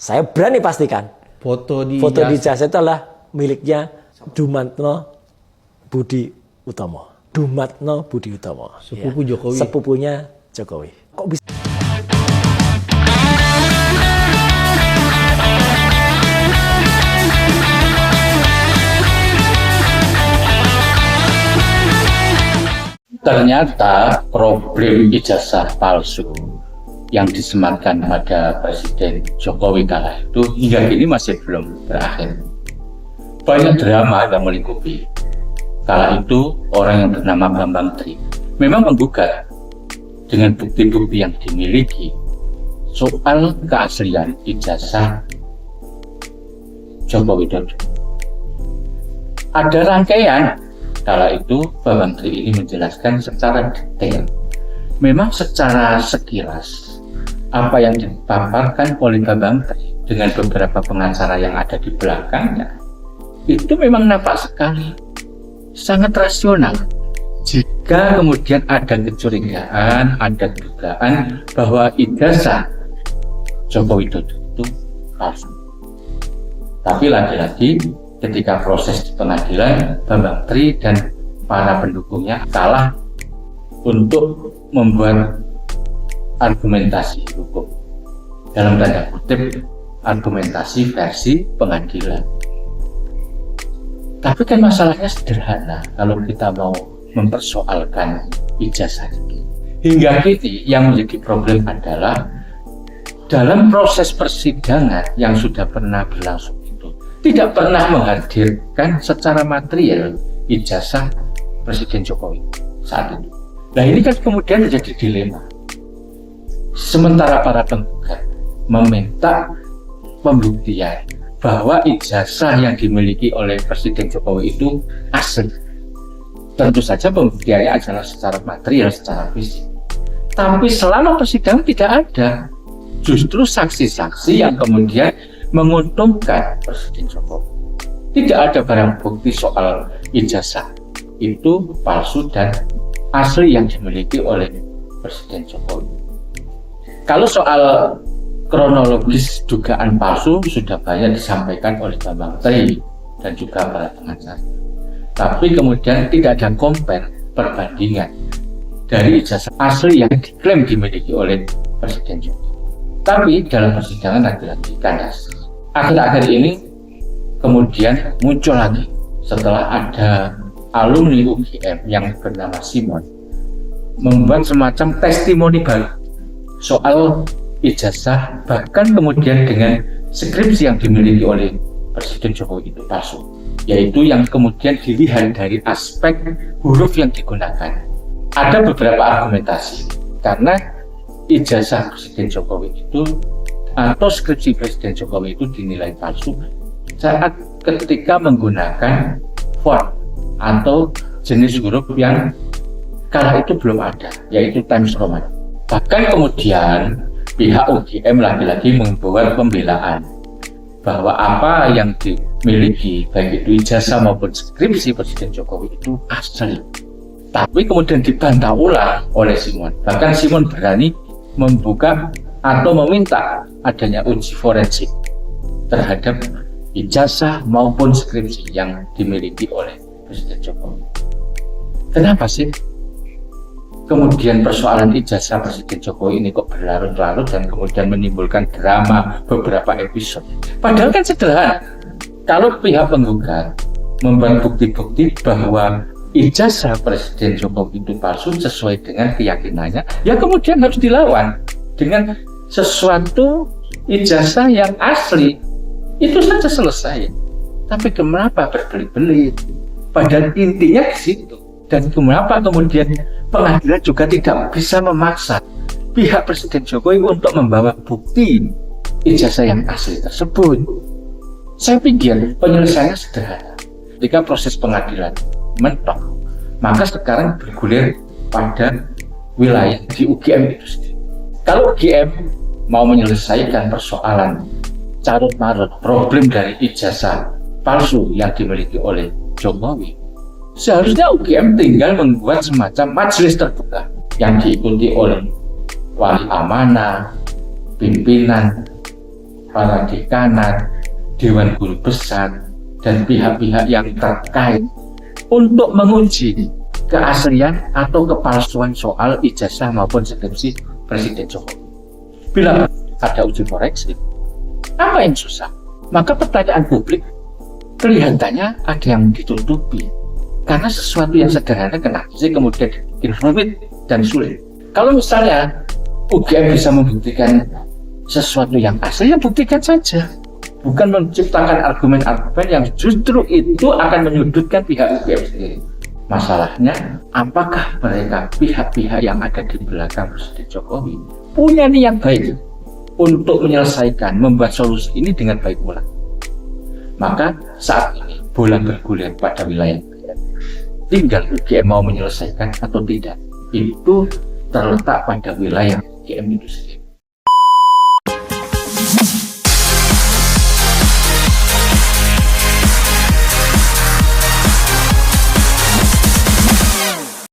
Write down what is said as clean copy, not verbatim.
Saya berani pastikan Foto di ijazah itu adalah miliknya Dumatno Budi Utomo. Dumatno Budi Utomo. Sepupu Jokowi. Sepupunya Jokowi. Kok bisa? Ternyata problem ijazah palsu yang disematkan pada Presiden Jokowi kala itu hingga kini masih belum berakhir. Banyak drama yang melingkupi. Kala itu orang yang bernama Bambang Tri memang menggugat dengan bukti-bukti yang dimiliki soal keaslian ijazah Joko Widodo. Ada rangkaian. Kala itu Bambang Tri ini menjelaskan secara detail. Memang secara sekilas apa yang dipaparkan oleh Bambang Tri dengan beberapa pengacara yang ada di belakangnya itu memang nampak sekali sangat rasional. Jika kemudian ada kecurigaan, ada dugaan bahwa ijazah Joko Widodo itu palsu. Tapi lagi-lagi ketika proses di pengadilan, Bambang Tri dan para pendukungnya kalah untuk membuat argumentasi hukum. Dalam tanda kutip, argumentasi versi pengadilan. Tapi kan masalahnya sederhana kalau kita mau mempersoalkan ijazah itu. Hingga kini yang menjadi problem adalah dalam proses persidangan yang sudah pernah berlangsung tidak pernah menghadirkan secara material ijazah Presiden Jokowi saat itu. Nah ini kan kemudian menjadi dilema. Sementara para penggugat meminta pembuktian bahwa ijazah yang dimiliki oleh Presiden Jokowi itu asli. Tentu saja pembuktiannya adalah secara material, secara fisik. Tapi selama persidangan tidak ada. Justru saksi-saksi yang kemudian menguntungkan Presiden Jokowi. Tidak ada barang bukti soal ijazah itu palsu dan asli yang dimiliki oleh Presiden Jokowi. Kalau soal kronologis dugaan palsu sudah banyak disampaikan oleh Bambang Tri dan juga para pengacara. Tapi kemudian tidak ada compare perbandingan dari ijazah asli yang diklaim dimiliki oleh Presiden Jokowi. Tapi dalam persidangan lagi-lagi kandas. Akhir-akhir ini kemudian muncul lagi setelah ada alumni UGM yang bernama Simon membuat semacam testimoni baru soal ijazah, bahkan kemudian dengan skripsi yang dimiliki oleh Presiden Jokowi itu palsu, yaitu yang kemudian dilihat dari aspek huruf yang digunakan. Ada beberapa argumentasi karena ijazah Presiden Jokowi itu atau skripsi Presiden Jokowi itu dinilai palsu saat ketika menggunakan font atau jenis huruf yang kala itu belum ada, yaitu Times Roman. Bahkan kemudian pihak UGM lagi-lagi membuat pembelaan bahwa apa yang dimiliki baik itu ijazah maupun skripsi Presiden Jokowi itu asli. Tapi kemudian dibantah ulang oleh Simon. Bahkan Simon berani membuka atau meminta adanya uji forensik terhadap ijazah maupun skripsi yang dimiliki oleh Presiden Jokowi. Kenapa sih kemudian persoalan ijazah Presiden Jokowi ini kok berlarut-larut dan kemudian menimbulkan drama beberapa episode? Padahal kan sederhana. Kalau pihak penggugat membuat bukti-bukti bahwa ijazah Presiden Jokowi itu palsu sesuai dengan keyakinannya, ya kemudian harus dilawan dengan sesuatu ijazah yang asli. Itu saja selesai. Tapi kenapa berbelit-belit? Padahal intinya di situ. Dan kenapa kemudian pengadilan juga tidak bisa memaksa pihak Presiden Jokowi untuk membawa bukti ijazah yang asli tersebut? Saya pikir penyelesaiannya sederhana. Ketika proses pengadilan mentok, maka sekarang bergulir pada wilayah di UGM itu sendiri. Kalau UGM mau menyelesaikan persoalan carut-marut problem dari ijazah palsu yang dimiliki oleh Jokowi, seharusnya UGM tinggal membuat semacam majelis terbuka yang diikuti oleh wali amanah, pimpinan para dekanat, dewan guru besar, dan pihak-pihak yang terkait untuk menguji keaslian atau kepalsuan soal ijazah maupun skripsi Presiden Jokowi. Bila ada uji koreksi, apa yang susah? Maka pertanyaan publik kelihatannya ada yang ditutupi karena sesuatu yang sederhana kenapa sih kemudian bikin rumit dan sulit. Kalau misalnya UGM bisa membuktikan sesuatu yang asli, ya buktikan saja, bukan menciptakan argumen-argumen yang justru itu akan menyudutkan pihak UGM sendiri. Masalahnya, apakah mereka pihak-pihak yang ada di belakang Presiden Jokowi punya niat baik untuk menyelesaikan, membuat solusi ini dengan baik pula? Maka saat ini bola bergulir pada wilayah UGM. Tinggal UGM mau menyelesaikan atau tidak. Itu terletak pada wilayah UGM itu sendiri.